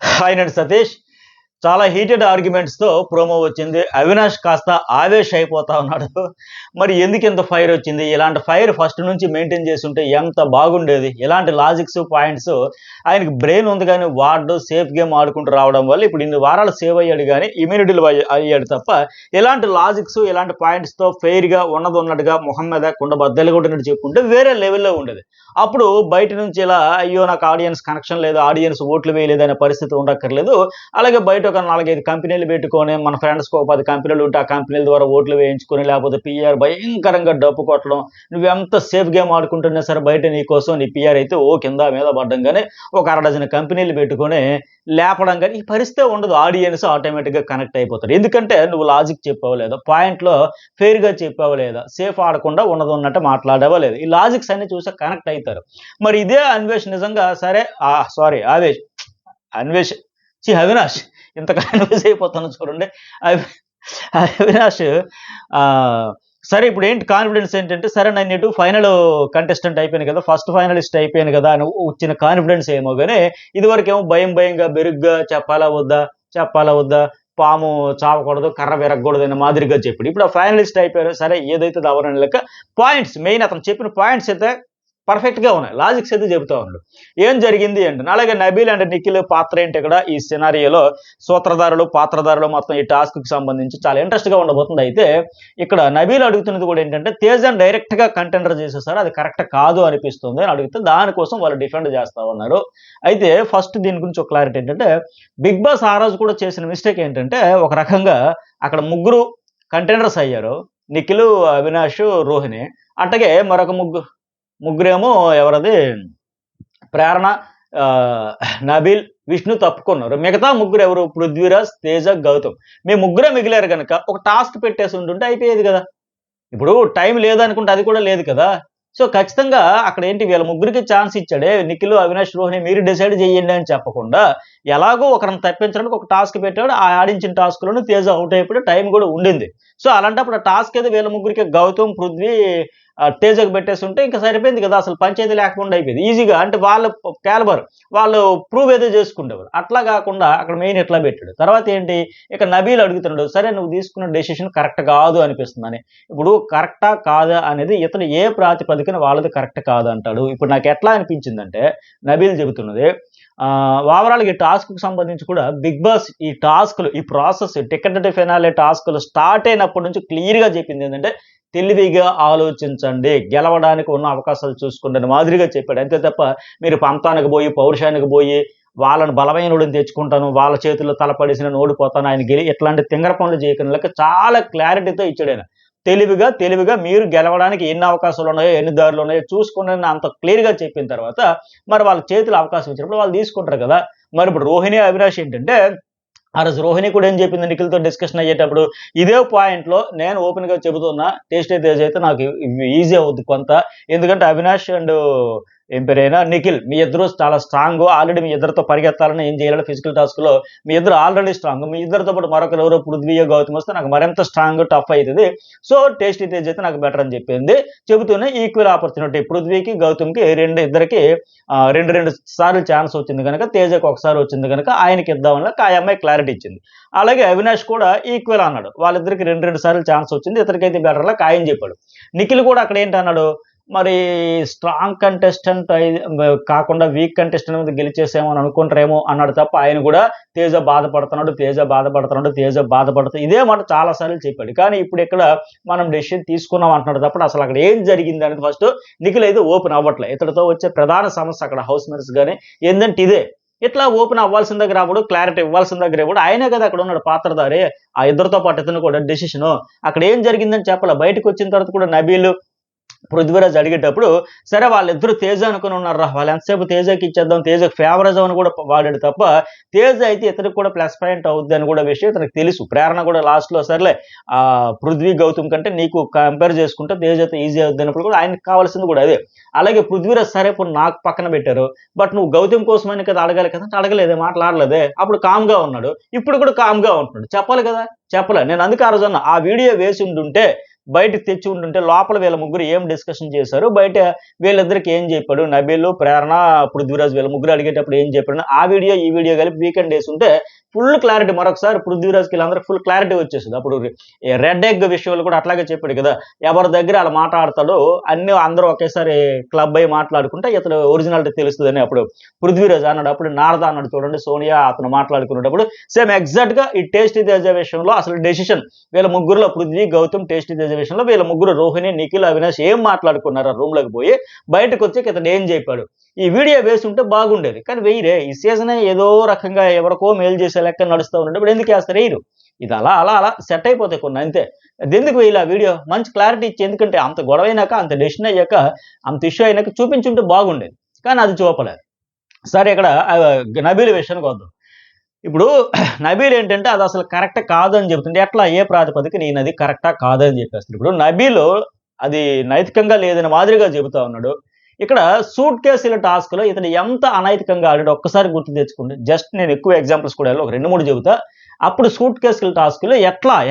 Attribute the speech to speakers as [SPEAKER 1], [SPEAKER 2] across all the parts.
[SPEAKER 1] Hi నేను సతీష్. చాలా heated ఆర్గ్యుమెంట్స్‌తో promo వచ్చింది. అవినాష్ కాస్త ఆవేశ అయిపోతా ఉన్నాడు. మరి ఎందుకింత ఫైర్ వచ్చింది? ఇలాంటి ఫైర్ ఫస్ట్ నుంచి మెయింటైన్ చేసుంటే ఎంత బాగుండేది. ఇలాంటి లాజిక్స్, పాయింట్స్ ఆయనకి బ్రెయిన్ ఉంది గానీ వాడు సేఫ్ గేమ్ ఆడుకుంటూ రావడం వల్ల ఇప్పుడు ఇన్ని వారాలు సేవ్ అయ్యాడు గానీ ఇమ్యూనిటీలు అయ్యాడు తప్ప ఇలాంటి లాజిక్స్, ఇలాంటి పాయింట్స్‌తో ఫెయిర్‌గా ఉన్నదున్నట్టుగా మొహం మీద కుండ బద్దలు కొట్టినట్టు చెప్పుకుంటే వేరే లెవెల్‌లో ఉండేది. అప్పుడు బయట నుంచి ఇలా అయ్యో! నాకు ఆడియన్స్ కనెక్షన్ లేదు, ఆడియన్స్ ఓట్లు వేయలేదనే పరిస్థితి ఉండక్కర్లేదు. అలాగే బయట ఒక 4, 5 కంపెనీలు పెట్టుకొని మన ఫ్రెండ్స్‌కి ఒక 10 కంపెనీలు ఉంటే ఆ కంపెనీల ద్వారా ఓట్లు వేయించుకొని లేకపోతే పీఆర్ భయంకరంగా డప్పు కొట్టడం. నువ్వెంత సేఫ్ గేమ్ ఆడుకుంటున్నా సరే బయట నీకోసం నీ పీఆర్ అయితే కింద మీద పడ్డం గాని ఒక అరడజన కంపెనీలు పెట్టుకొని లేపడం గాని ఈ పరిస్థితే ఉండదు. ఆడియన్స్ ఆటోమేటిక్‌గా కనెక్ట్ అయిపోతారు. ఎందుకంటే నువ్వు లాజిక్ చెప్పావా లేదా? పాయింట్‌లో ఫెయిర్‌గా చెప్పావా లేదా? సేఫ్ ఆడకుండా ఉన్నదున్నట్టు మాట్లాడావా లేదా? ఈ లాజిక్స్ అన్నీ చూసాక కనెక్ట్ అయితారు. మరి ఇదే అన్వేష్ నిజంగా సరే సారీ అన్వేష్ అవినాష్ ఇంతగా కన్ఫ్యూజ్ అయిపోతాను చూడండి. అవి అవినాష్ సరే ఇప్పుడు ఏంటి కాన్ఫిడెన్స్ ఏంటంటే సరే నేను ఇటు ఫైనల్ కంటెస్టెంట్ అయిపోయాను కదా, ఫస్ట్ ఫైనలిస్ట్ అయిపోయాను కదా అని వచ్చిన కాన్ఫిడెన్స్ ఏమో కానీ ఇదివరకేమో భయంగా బెరుగ్గా చెప్పాలా వద్దా, పాము చావకూడదు, కర్ర విరగకూడదు అనే మాదిరిగా చెప్పాడు. ఇప్పుడు ఆ ఫైనలిస్ట్ అయిపోయారు సరే ఏదైతే అవరని లెక్క పాయింట్స్ మెయిన్ అతను చెప్పిన పాయింట్స్ అయితే పర్ఫెక్ట్‌గా ఉన్నాయి. లాజిక్స్ అయితే చెబుతా ఉండు. ఏం జరిగింది అంటే అలాగే నబీల్ అండ్ నిఖిల్ పాత్ర ఏంటి ఇక్కడ ఈ సినారియోలో పాత్రధారులు మొత్తం ఈ టాస్క్‌కి సంబంధించి చాలా ఇంట్రెస్ట్‌గా ఉండబోతుంది. అయితే ఇక్కడ నబీల్ అడుగుతున్నది కూడా ఏంటంటే తేజాని డైరెక్ట్‌గా కంటెండర్ చేసేసారు. అది కరెక్ట్ కాదు అనిపిస్తుంది అని అడిగితే దానికోసం వాళ్ళు డిఫెండ్ చేస్తా ఉన్నారు. అయితే ఫస్ట్ దీని గురించి ఒక క్లారిటీ ఏంటంటే బిగ్ బాస్ ఆ రోజు కూడా చేసిన మిస్టేక్ ఏంటంటే ఒక రకంగా అక్కడ ముగ్గురు కంటెండర్స్ అయ్యారు. నిఖిల్, అవినాష్, రోహిణి. అట్లాగే మరొక ముగ్గురేమో ఎవరది ప్రేరణ, నబీల్, విష్ణు తప్పుకున్నారు. మిగతా ముగ్గురు ఎవరు పృథ్వీరాజ్, తేజ, గౌతమ్. మేము ముగ్గురే మిగిలారు గనక ఒక టాస్క్ పెట్టేసి ఉంటుంటే అయిపోయేది కదా. ఇప్పుడు టైం లేదనుకుంటే అది కూడా లేదు కదా. సో ఖచ్చితంగా అక్కడ ఏంటి వీళ్ళ ముగ్గురికి ఛాన్స్ ఇచ్చాడే నిఖిల్, అవినాష్, రోహిణి మీరు డిసైడ్ చేయండి అని చెప్పకుండా ఎలాగో ఒకరిని తప్పించడానికి ఒక టాస్క్ పెట్టాడు. ఆ ఆడించిన టాస్క్‌లోనే తేజ అవుట్ అయిపోయాడు. టైం కూడా ఉండింది. సో అలాంటప్పుడు ఆ టాస్క్ ఏదో వీళ్ళ ముగ్గురికి గౌతమ్, పృథ్వీ, తేజకు పెట్టేసుంటే ఇంక సరిపోయింది కదా. అసలు పంచాయతీ లేకుండా అయిపోయేది. ఈజీగా అంటే వాళ్ళ క్యాలిబర్ వాళ్ళు ప్రూవ్ ఏదో చేసుకుండేవారు. అట్లా కాకుండా అక్కడ మెయిన్ ఇట్లా పెట్టాడు. తర్వాత ఏంటి ఇక నబీల్ అడుగుతున్నాడు సరే నువ్వు తీసుకున్న డెసిషన్ కరెక్ట్ కాదు అనిపిస్తుందని. ఇప్పుడు కరెక్టా కాదా అనేది ఇతను ఏ ప్రాతిపదికన వాళ్ళది కరెక్ట్ కాదంటాడు. ఇప్పుడు నాకు ఎట్లా అనిపించిందంటే నబీల్ చెబుతున్నది ఓవరాల్‌గా ఈ టాస్క్‌కి సంబంధించి కూడా బిగ్ బాస్ ఈ టాస్క్‌లు ఈ ప్రాసెస్ టికెట్ టు ఫినాలే టాస్క్‌లు స్టార్ట్ అయినప్పటి నుంచి క్లియర్‌గా చెప్పింది ఏంటంటే తెలివిగా ఆలోచించండి, గెలవడానికి ఉన్న అవకాశాలు చూసుకోండి అని మాదిరిగా చెప్పాడు. అంతే తప్ప మీరు పంతానికి పోయి, పౌరుషానికి పోయి వాళ్ళని బలమైనోడిని తెచ్చుకుంటాను, వాళ్ళ చేతుల్లో తలపడేసి నేను ఓడిపోతాను, ఆయన ఇట్లాంటి తింగర పనులు చేయకుండా లెక్క చాలా క్లారిటీతో ఇచ్చాడాయన. తెలివిగా మీరు గెలవడానికి ఎన్ని అవకాశాలు ఉన్నాయో, ఎన్ని దారులు ఉన్నాయో చూసుకోండి అని అంత క్లియర్‌గా చెప్పిన తర్వాత మరి వాళ్ళ చేతిలో అవకాశం ఇచ్చినప్పుడు వాళ్ళు తీసుకుంటారు కదా. మరి ఇప్పుడు రోహిణి, అవినాష్ ఏంటంటే ఆ రోజు రోహిణి కూడా ఏం చెప్పింది నిఖిల్‌తో డిస్కషన్ అయ్యేటప్పుడు, ఇదే పాయింట్‌లో నేను ఓపెన్‌గా చెబుతున్నా టేస్టీ తేజ్ అయితే నాకు ఈజీ అవుద్ది కొంత. ఎందుకంటే అవినాష్ అండ్ ఏం పేరైనా నిఖిల్ మీ ఇద్దరు చాలా స్ట్రాంగ్. ఆల్రెడీ మీ ఇద్దరితో పరిగెత్తాలని ఏం చేయాలి ఫిజికల్ టాస్క్‌లో మీ ఇద్దరు ఆల్రెడీ స్ట్రాంగ్. మీ ఇద్దరితో పాటు మరొకరు ఎవరో పృథ్వీయో, గౌతమ్ వస్తే నాకు మరింత స్ట్రాంగ్ టఫ్ అయితది. సో టేస్టీ తేజ్ అయితే నాకు బెటర్ అని చెప్పింది. చెబుతూనే ఈక్వల్ ఆపర్చునిటీ పృథ్వీకి, గౌతమ్‌కి ఇద్దరికి 2 సార్లు ఛాన్స్ వచ్చింది గనక తేజకి ఒకసారి వచ్చింది గనక ఆయనకి ఇద్దామని ఆ అమ్మాయి క్లారిటీ ఇచ్చింది. అలాగే అవినాష్ కూడా ఈక్వల్ అన్నాడు. వాళ్ళిద్దరికి 2 సార్లు ఛాన్స్ వచ్చింది. ఇతనికైతే బెటర్ లక్ ఆయన చెప్పాడు. నిఖిల్ కూడా అక్కడ ఏంటన్నాడు మరి స్ట్రాంగ్ కంటెస్టెంట్ కాకుండా వీక్ కంటెస్టెంట్ మీద గెలిచేసామో అని అనుకుంటారేమో అన్నాడు తప్ప ఆయన కూడా తేజ బాధపడుతూ ఇదే మాట చాలా సార్లు చెప్పాడు. కానీ ఇప్పుడు ఇక్కడ మనం డెసిషన్ తీసుకున్నాం అంటున్నాడు తప్ప అసలు అక్కడ ఏం జరిగింది అనేది ఫస్ట్ నిఖిల్ అయితే ఓపెన్ అవ్వట్లే. ఇతడితో వచ్చే ప్రధాన సమస్య అక్కడ హౌస్ మేట్స్ గానీ ఏందంటే ఇదే. ఇట్లా ఓపెన్ అవ్వాల్సిన దగ్గర అవ్వడు, క్లారిటీ ఇవ్వాల్సిన దగ్గర ఇవ్వడు. ఆయనే కదా అక్కడ ఉన్నాడు పాత్రధారి. ఆ ఇద్దరితో పాటు ఇతను కూడా డెసిషను అక్కడ ఏం జరిగిందని చెప్పాల. బయటకు వచ్చిన తర్వాత కూడా నబీల్, పృథ్వీరాజ్ అడిగేటప్పుడు సరే వాళ్ళిద్దరూ తేజ అనుకుని ఉన్నారా, వాళ్ళు ఎంతసేపు తేజకి ఇచ్చేద్దాం, తేజకు ఫేవరిజం అని కూడా వాడాడు తప్ప తేజ అయితే ఇతనికి కూడా ప్లస్ పాయింట్ అవుద్ది అని కూడా విషయం ఇతనికి తెలుసు. ప్రేరణ కూడా లాస్ట్లో సర్లే పృథ్వీ, గౌతమ్ కంటే నీకు కంపేర్ చేసుకుంటే తేజ అయితే ఈజీ అవుద్ది అన్నప్పుడు కూడా ఆయనకు కావాల్సింది కూడా అదే. అలాగే పృథ్వీరాజ్ సరే ఇప్పుడు నాకు పక్కన పెట్టారు, బట్ నువ్వు గౌతమ్ కోసమని కదా అడగాలి కదా, అడగలేదే, మాట్లాడలేదే. అప్పుడు కామ్గా ఉన్నాడు, ఇప్పుడు కూడా కామ్గా ఉంటున్నాడు. చెప్పాలి కదా, చెప్పలే. నేను అందుకే ఆ రోజు అన్నా ఆ వీడియో వేసి ఉండుంటే బయటకు తెచ్చి ఉంటుంటే లోపల వీళ్ళ ముగ్గురు ఏం డిస్కషన్ చేశారు, బయట వీళ్ళిద్దరికి ఏం చెప్పాడు, నబీల్, ప్రేరణ, పృథ్వీరాజ్ వీళ్ళ ముగ్గురు అడిగేటప్పుడు ఏం చెప్పాడు, ఆ వీడియో ఈ వీడియో కలిపి వీకెండ్ డేస్ ఉంటే ఫుల్ క్లారిటీ, మరొకసారి పృథ్వీరాజ్కి వీళ్ళందరికీ ఫుల్ క్లారిటీ వచ్చేసింది. అప్పుడు రెడ్ ఎగ్ విషయంలో కూడా అట్లాగే చెప్పాడు కదా, ఎవరి దగ్గర అలా మాట్లాడతాడో అన్ని అందరూ ఒకేసారి క్లబ్ అయ్యి మాట్లాడుకుంటే ఇతను ఒరిజినాలిటీ తెలుస్తుందని అప్పుడు పృథ్వీరాజ్ అన్నాడు. అప్పుడు నారద అన్నాడు చూడండి, సోనియా అతను మాట్లాడుకునేటప్పుడు సేమ్ ఎగ్జాక్ట్ గా ఈ టేస్టీ తేజ విషయంలో అసలు డెసిషన్ వీళ్ళ ముగ్గురులో పృథ్వీ, గౌతమ్, టేస్టీ తేజ విషయంలో వీళ్ళ ముగ్గురు రోహిణి, నిఖిల్, అవినాష్ ఏం మాట్లాడుకున్నారు ఆ రూమ్ లోకి పోయి బయటకు వచ్చి ఇతను ఏం చెప్పాడు. ఈ వీడియో వేసి ఉంటే బాగుండేది, కానీ వెయ్యరే. ఈ సీజన్ ఏదో రకంగా ఎవరికో మేలు చేసే లెక్క నడుస్తూ ఉన్నప్పుడు ఎందుకు వేస్తారు, వేయరు. ఇది అలా అలా అలా సెట్ అయిపోతాయి కొన్ని, అంతే. అది ఎందుకు వేయాలి ఆ వీడియో, మంచి క్లారిటీ ఇచ్చి, ఎందుకంటే అంత గొడవ అయినాక, అంత డెసిషన్ అయ్యాక, అంత ఇష్యూ అయినాక చూపించుంటే బాగుండేది, కానీ అది చూపలేదు. సరే, ఇక్కడ నబీల్ విషయానికి వద్దాం. ఇప్పుడు నబీల్ ఏంటంటే అది అసలు కరెక్ట్ కాదని చెప్తుంటే ఎట్లా, ఏ ప్రాతిపదిక నేను అది కరెక్టా కాదని చెప్పేస్తుంది. ఇప్పుడు నబీల్ అది నైతికంగా లేదని మాదిరిగా చెబుతా ఉన్నాడు. ఇక్కడ సూట్ కేసుల టాస్క్ లో ఇతను ఎంత అనైతికంగా ఆడాడు ఒక్కసారి గుర్తు తెచ్చుకోండి. జస్ట్ నేను ఎక్కువ ఎగ్జాంపుల్స్ కూడా ఒక 2-3 చెబుతా. అప్పుడు సూట్ కేసుల టాస్క్ లో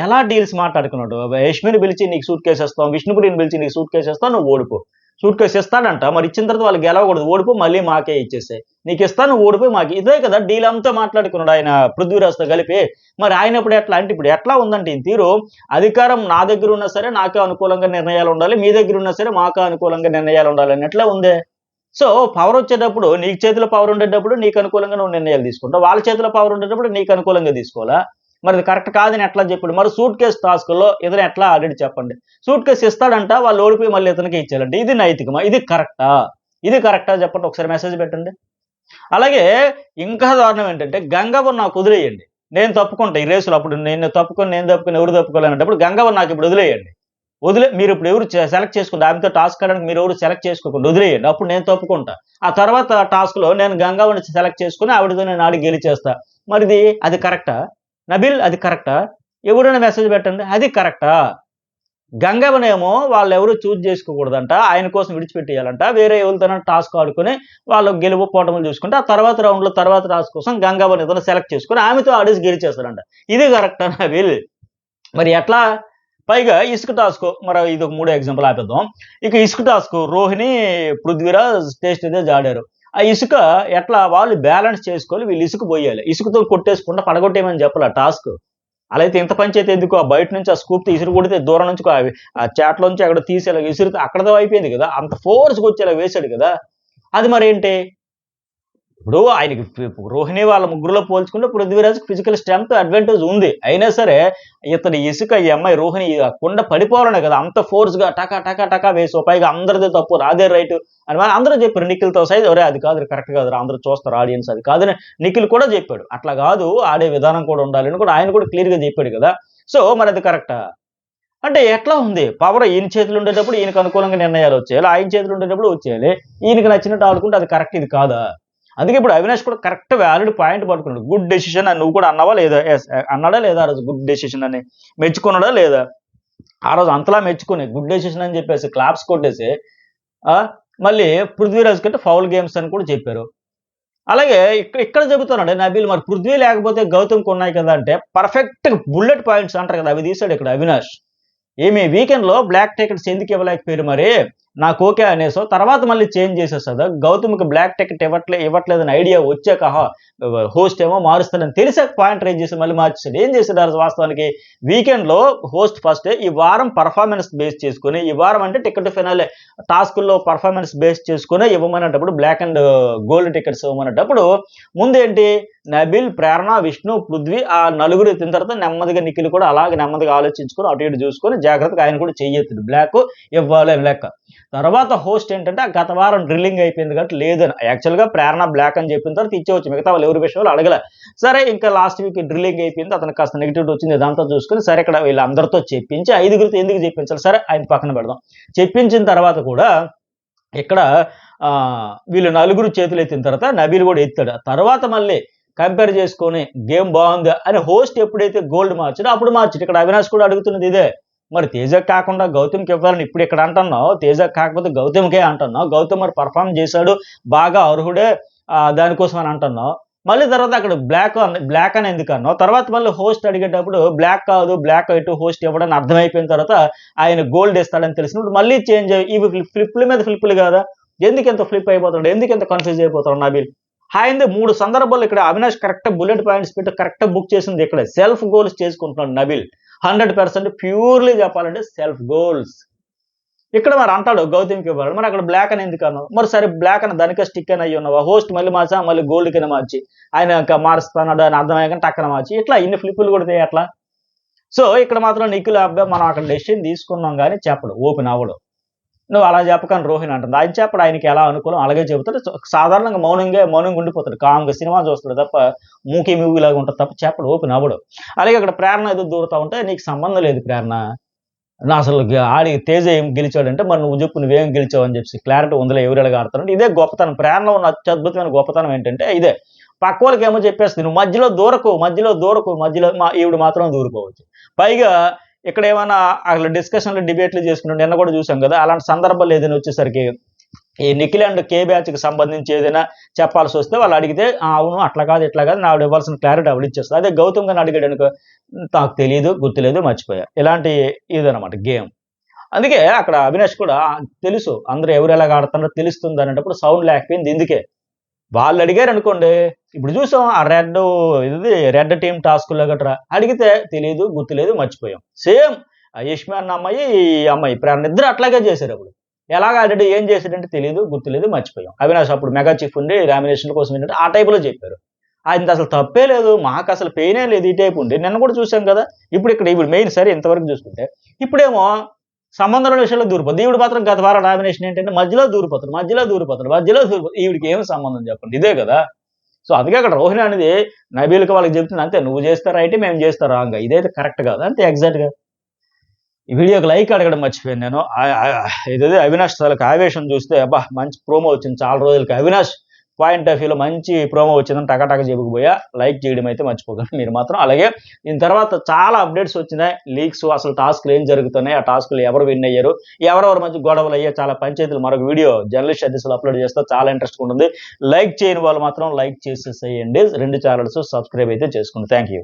[SPEAKER 1] ఎలా డీల్స్ మాట్లాడుకున్నాడు. యష్మిని పిలిచి నీకు సూట్ కేసు ఇస్తాం, విష్ణుపురిని పిలిచి నీకు సూట్ కేసు ఇస్తాం, నువ్వు ఓడిపో. సూట్ కేసు ఇస్తాడంట, మరి ఇచ్చిన తర్వాత వాళ్ళు గెలవకూడదు, ఓడిపో, మళ్ళీ మాకే ఇచ్చేసాయి, నీకు ఇస్తాను ఓడిపోయి మాకు. ఇదే కదా డీల్ అంతా మాట్లాడుకున్నాడు ఆయన పృథ్వీరాజ్తో కలిపి. మరి ఆయన ఇప్పుడు ఎట్లా అంటే, ఇప్పుడు ఎట్లా ఉందంటే ఈ తీరు, అధికారం నా దగ్గర ఉన్నా సరే నాకే అనుకూలంగా నిర్ణయాలు ఉండాలి, మీ దగ్గర ఉన్నా సరే మాకు అనుకూలంగా నిర్ణయాలు ఉండాలి అని ఎట్లా ఉందే. సో పవర్ వచ్చేటప్పుడు నీకు చేతిలో పవర్ ఉండేటప్పుడు నీకు అనుకూలంగా నువ్వు నిర్ణయాలు తీసుకుంటావు, వాళ్ళ చేతిలో పవర్ ఉండేటప్పుడు నీకు అనుకూలంగా తీసుకోవాలా. మరి కరెక్ట్ కాదని ఎట్లా చెప్పాడు. మరి సూట్ కేసు టాస్క్లో ఇతను ఎట్లా ఆల్రెడీ చెప్పండి. సూట్ కేసు ఇస్తాడంట, వాళ్ళు ఓడిపోయి మళ్ళీ ఇతనికి ఇచ్చారంటే ఇది నైతికమా, ఇది కరెక్టా, ఇది కరెక్టా చెప్పండి, ఒకసారి మెసేజ్ పెట్టండి. అలాగే ఇంకా దారుణం ఏంటంటే, గంగవ్వను నాకు వదిలేయండి, నేను తప్పుకుంటా ఈ రేసులో. అప్పుడు నేను తప్పుకొని ఎవరు తప్పుకోలేనప్పుడు గంగవ్వను నాకు ఇప్పుడు వదిలేయండి, మీరు ఇప్పుడు ఎవరు సెలెక్ట్ చేసుకుంటే ఆమెతో టాస్క్ ఆడడానికి మీరు ఎవరు సెలెక్ట్ చేసుకోకుండా వదిలేయండి, అప్పుడు నేను తప్పుకుంటా. ఆ తర్వాత టాస్క్ లో నేను గంగవ్వని సెలెక్ట్ చేసుకుని ఆవిడతో నేను ఆడి గెలిచేస్తా. మరిది అది కరెక్టా నబీల్, అది కరెక్టా? ఎవరైనా మెసేజ్ పెట్టండి, అది కరెక్టా? గంగవ్వనేమో వాళ్ళు ఎవరు చూజ్ చేసుకోకూడదంట, ఆయన కోసం విడిచిపెట్టేయాలంట, వేరే ఎవరితోనైనా టాస్క్ ఆడుకుని వాళ్ళు గెలుపు పోవటములు చూసుకుంటే ఆ తర్వాత రౌండ్లో తర్వాత టాస్క్ కోసం గంగవ్వని ఏదైనా సెలెక్ట్ చేసుకుని ఆమెతో ఆడేసి గెలిచేస్తారంట. ఇది కరెక్టా నబీల్? మరి ఎట్లా? పైగా ఇసుక టాస్క్, మరి ఇది ఒక 3 ఎగ్జాంపుల్ ఆపేద్దాం. ఇక ఇసుక టాస్క్ రోహిణి, పృథ్వీరాజ్, టేస్ట్ అయితే ఆడారు. ఆ ఇసుక ఎట్లా వాళ్ళు బ్యాలెన్స్ చేసుకోవాలి, వీళ్ళు ఇసుక పోయాలి, ఇసుకతో కొట్టేసుకుంటా పడగొట్టేయమని చెప్పాలి ఆ టాస్క్. అలా అయితే ఇంత పంచాయతీ ఎందుకు, ఆ బయట నుంచి ఆ స్కూప్ ఇసురు కొడితే దూరం నుంచి ఆ చాట్లోంచి అక్కడ తీసేలా విసురుతే అక్కడతో అయిపోయింది కదా, అంత ఫోర్స్కి వచ్చేలా వేశాడు కదా, అది మరి ఏంటి? ఇప్పుడు ఆయనకి రోహిణి వాళ్ళ ముగ్గురులో పోల్చుకుంటే పృథ్వీరాజ్కి ఫిజికల్ స్ట్రెంత్ అడ్వాంటేజ్ ఉంది, అయినా సరే ఇతని ఇసుక ఈ అమ్మాయి రోహిణి కుండ పడిపోవాలనే కదా అంత ఫోర్స్ గా టకా టకా టకా వేసి, పైగా అందరిదే తప్పు రాదే రైట్ అని అందరూ చెప్పారు. నిఖిల్తో సైజ్ ఒరే అది కాదు, కరెక్ట్ కాదు, అందరూ చూస్తారు ఆడియన్స్, అది కాదని నిఖిల్ కూడా చెప్పాడు. అట్లా కాదు, ఆడే విధానం కూడా ఉండాలని కూడా ఆయన కూడా క్లియర్ గా చెప్పాడు కదా. సో మరి అది కరెక్టా అంటే ఎట్లా ఉంది? పవర్ ఈయన చేతులు ఉండేటప్పుడు ఈయనకు అనుకూలంగా నిర్ణయాలు వచ్చేయాలి, ఆయన చేతులు ఉండేటప్పుడు వచ్చేయాలి, ఈయనకి నచ్చినట్టు ఆడుకుంటే అది కరెక్ట్, ఇది కాదా? అందుకే ఇప్పుడు అవినాష్ కూడా కరెక్ట్ వ్యాలిడ్ పాయింట్ పడుకున్నాడు. గుడ్ డెసిషన్ అని నువ్వు కూడా అన్నావా లేదా? అన్నాడా లేదా ఆ రోజు గుడ్ డెసిషన్ అని? మెచ్చుకున్నాడా లేదా? ఆ రోజు అంతలా మెచ్చుకుని గుడ్ డెసిషన్ అని చెప్పేసి క్లాప్స్ కొట్టేసి మళ్ళీ పృథ్వీరాజ్ కంటే ఫౌల్ గేమ్స్ అని కూడా చెప్పారు. అలాగే ఇక్కడ చెబుతున్నాడు నబీల్, మరి పృథ్వీ లేకపోతే గౌతమ్కి ఉన్నాయి కదా అంటే పర్ఫెక్ట్ బుల్లెట్ పాయింట్స్ అంటారు కదా, అవి తీశాడు ఇక్కడ అవినాష్. ఏమి వీకెండ్ లో బ్లాక్ టికెట్స్ ఎందుకు ఇవ్వలేకపోయారు మరి, నాకు ఓకే అనేసో తర్వాత మళ్ళీ చేంజ్ చేసేస్తుందా? గౌతమ్కి బ్లాక్ టికెట్ ఇవ్వట్లేదని ఐడియా వచ్చాక హోస్ట్ ఏమో మారుస్తాడని తెలిసాక పాయింట్ రైజ్ చేసి మళ్ళీ మార్చేసాడు. ఏం చేశాడు వాస్తవానికి? వీకెండ్ లో హోస్ట్ ఫస్ట్ ఈ వారం పర్ఫార్మెన్స్ బేస్ చేసుకుని, ఈ వారం అంటే టికెట్ ఫినాలే టాస్కుల్లో పర్ఫార్మెన్స్ బేస్ చేసుకుని ఇవ్వమనేటప్పుడు బ్లాక్ అండ్ గోల్డ్ టికెట్స్ ఇవ్వమనేటప్పుడు ముందేంటి నబీల్, ప్రేరణ, విష్ణు, పృథ్వీ ఆ నలుగురు ఎత్తిన తర్వాత నెమ్మదిగా నిఖిల్ కూడా అలాగే నెమ్మదిగా ఆలోచించుకొని అటు ఇటు చూసుకొని జాగ్రత్తగా ఆయన కూడా చెయ్యెత్తుడు బ్లాక్ ఇవ్వాలి అని లెక్క. తర్వాత హోస్ట్ ఏంటంటే గత వారం డ్రిల్లింగ్ అయిపోయింది కాబట్టి లేదని, యాక్చువల్గా ప్రేరణ బ్లాక్ అని చెప్పిన తర్వాత ఇచ్చేవచ్చు, మిగతా వాళ్ళు ఎవరి విషయంలో అడగలే. సరే ఇంకా లాస్ట్ వీక్ డ్రిల్లింగ్ అయిపోయింది, అతనికి కాస్త నెగిటివ్ వచ్చింది, ఇదంతా చూసుకుని సరే ఇక్కడ వీళ్ళందరితో చెప్పించి 5గురితో ఎందుకు చెప్పించాలి, సరే ఆయన పక్కన పెడదాం. చెప్పించిన తర్వాత కూడా ఇక్కడ వీళ్ళు 4 చేతులు ఎత్తిన తర్వాత నబీల్ కూడా ఎత్తాడు. తర్వాత మళ్ళీ కంపేర్ చేసుకొని గేమ్ బాగుంది అని హోస్ట్ ఎప్పుడైతే గోల్డ్ మార్చాడో అప్పుడు మార్చాడు. ఇక్కడ అవినాష్ కూడా అడుగుతున్నది ఇదే, మరి తేజకి కాకుండా గౌతమ్కి ఇవ్వాలని ఇప్పుడు ఇక్కడ అంటున్నావు, తేజకి కాకపోతే గౌతమ్కే అంటున్నావు, గౌతమ్ మరి పర్ఫామ్ చేశాడు బాగా అర్హుడే దానికోసం అని అంటున్నావు, మళ్ళీ తర్వాత అక్కడ బ్లాక్ అని ఎందుకు అన్నావు, తర్వాత మళ్ళీ హోస్ట్ అడిగేటప్పుడు బ్లాక్ కాదు బ్లాక్ వైట్ హోస్ట్ ఇవ్వడని అర్థమైపోయిన తర్వాత ఆయన గోల్డ్ ఇస్తాడని తెలిసినప్పుడు మళ్ళీ చేంజ్ ఇవి ఫ్లిప్ల మీద ఫ్లిప్లు కాదా, ఎందుకు ఎంత ఫ్లిప్ అయిపోతాడు, ఎందుకు ఎంత కన్ఫ్యూజ్ అయిపోతాడు నబీల్. ఆయన 3 సందర్భాలు ఇక్కడ అవినాష్ కరెక్ట్ బుల్లెట్ పాయింట్స్ పెట్టి కరెక్ట్ బుక్ చేసింది ఇక్కడ సెల్ఫ్ గోల్స్ చేసుకుంటున్నాడు నబీల్. 100% ప్యూర్లీ చెప్పాలంటే సెల్ఫ్ గోల్స్. ఇక్కడ మరి అంటాడు గౌతమ్కి ఇవ్వాలి, మరి అక్కడ బ్లాక్ అని ఎందుకు అన్నావు, మరి సరే బ్లాక్ అని దానికే స్టిక్ అని అయ్యి ఉన్నావు, హోస్ట్ మళ్ళీ మార్చా మళ్ళీ గోల్డ్ కింద మార్చి ఆయన ఇంకా మారుస్తున్నాడు అని అర్థమయ్యాక టక్కన మార్చి ఇట్లా ఇన్ని ఫ్లిప్పులు కొడితే అట్లా. సో ఇక్కడ మాత్రం నిఖిల్ అబ్బాయి మనం అక్కడ డెసిషన్ తీసుకున్నాం కానీ చెప్పడు, ఓపెన్ అవ్వడు. నువ్వు అలా చెప్పకని రోహిణి అంటుంది, ఆయన చెప్పడు, ఆయనకి ఎలా అనుకూలం అలాగే చెబుతాడు. సాధారణంగా మౌనంగా ఉండిపోతాడు, కామ్గా సినిమా చూస్తాడు తప్ప మూకీ మూవీలాగా ఉంటుంది తప్ప చెప్పడు, ఓపెన్ అవ్వడు. అలాగే అక్కడ ప్రేరణ ఏదో దూరుతా ఉంటే నీకు సంబంధం లేదు ప్రేరణ, నా అసలు ఆడి తేజ ఏం గెలిచాడంటే మరి నువ్వు చెప్పు నువ్వేం గెలిచావు అని చెప్పి క్లారిటీ ఉందిలే ఎవరెలాగా ఆడతారంటే ఇదే గొప్పతనం. ప్రేరణలో ఉన్న అత్యద్భుతమైన గొప్పతనం ఏంటంటే ఇదే, పక్క వాళ్ళకి ఏమో చెప్పేస్తుంది నువ్వు మధ్యలో మధ్యలో ఈవిడ మాత్రం దూరిపోవచ్చు. పైగా ఇక్కడ ఏమైనా అక్కడ డిస్కషన్లు డిబేట్లు చేసుకుంటాం నిన్న కూడా చూసాం కదా, అలాంటి సందర్భాలు ఏదైనా వచ్చేసరికి ఈ నిఖిల్ అండ్ కే బ్యాచ్కి సంబంధించి ఏదైనా చెప్పాల్సి వస్తే వాళ్ళు అడిగితే అవును అట్లా కాదు ఇట్లా కాదు నా ఆవిడ ఇవ్వాల్సిన క్లారిటీ ఆవిడ ఇచ్చేస్తుంది. అదే గౌతమ్ గారిని అడిగాడు అనుకో నాకు తెలియదు గుర్తులేదు మర్చిపోయా, ఇలాంటి ఇదనమాట గేమ్. అందుకే అక్కడ అవినాష్ కూడా తెలుసు అందరూ ఎవరు ఎలాగ ఆడుతున్నారో తెలుస్తుంది అనేటప్పుడు సౌండ్ లేకపోయింది. ఇందుకే వాళ్ళు అడిగారు అనుకోండి, ఇప్పుడు చూసాం ఆ రెడ్ టీమ్ టాస్కుల్లో గట్రా అడిగితే తెలియదు గుర్తులేదు మర్చిపోయాం. సేమ్ యష్మాన్ అమ్మాయి ఈ అమ్మాయి ప్రేరణ ఇద్దరు అట్లాగే చేశారు. అప్పుడు ఎలాగ ఆడాడు ఏం చేశాడంటే తెలియదు గుర్తులేదు మర్చిపోయాం. అవినాష్ అప్పుడు మెగా చీఫ్ ఉండి నామినేషన్ కోసం ఏంటంటే ఆ టైపులో చెప్పారు. ఆయన అసలు తప్పే లేదు, మాకు అసలు పెయినే లేదు, ఈ టైపు ఉండి నిన్న కూడా చూసాం కదా. ఇప్పుడు మెయిన్ సరే ఇంతవరకు చూసుకుంటే ఇప్పుడేమో సంబంధాల విషయంలో దూరిపోతుంది. ఈవిడ మాత్రం గత వారం నామినేషన్ ఏంటంటే మధ్యలో దూరిపోతారు. ఈవిడికి ఏమి సంబంధం చెప్పండి, ఇదే కదా. సో అందుకే అక్కడ రోహిణి అనేది నబీల్కి వాళ్ళకి చెప్తుంది అంతే, నువ్వు చేస్తారా అయితే మేము చేస్తారా రాంగా, ఇదైతే కరెక్ట్ కాదు అంతే ఎగ్జాక్ట్గా. ఈ వీడియోకి లైక్ అడగడం మర్చిపోయాను నేను. ఇదే అవినాష్ తాలూకు ఆవేశం చూస్తే అబ్బా మంచి ప్రోమో వచ్చింది చాలా రోజులకి, అవినాష్ పాయింట్ ఆఫ్ వ్యూలో మంచి ప్రోమో వచ్చిందని టకాటక చెప్పుకుపోయా. లైక్ చేయడం అయితే మర్చిపోకండి మీరు మాత్రం. అలాగే దీని తర్వాత చాలా అప్డేట్స్ వచ్చినాయి, లీక్స్, అసలు టాస్క్లు ఏం జరుగుతున్నాయి, ఆ టాస్క్లు ఎవరు విన్ అయ్యారు, ఎవరెవరి మధ్య గొడవలు అయ్యాయి, చాలా పంచాయతీలు. మరొక వీడియో జర్నలిస్ట్ అడ్రస్లో అప్లోడ్ చేస్తే చాలా ఇంట్రెస్ట్ ఉంటుంది. లైక్ చేయని వాళ్ళు మాత్రం లైక్ చేసేసేయండి. 2 ఛానల్స్ సబ్స్క్రైబ్ అయితే చేసుకోండి. Thank you.